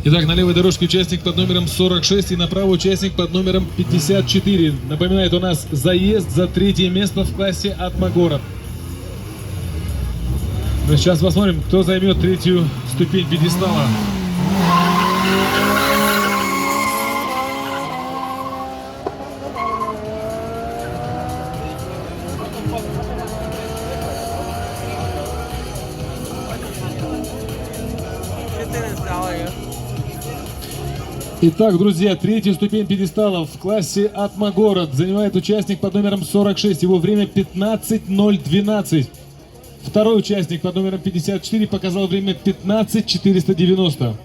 Итак, на левой дорожке участник под номером 46 и направо участник под номером 54. Напоминает, у нас заезд за третье место в классе «Атмагород». Ну, сейчас посмотрим, кто займет третью ступень пьедестала. Итак, друзья, третью ступень пьедестала в классе «Атмагород» занимает участник под номером 46. Его время 15:012. Второй участник под номером 54 показал время 15:490.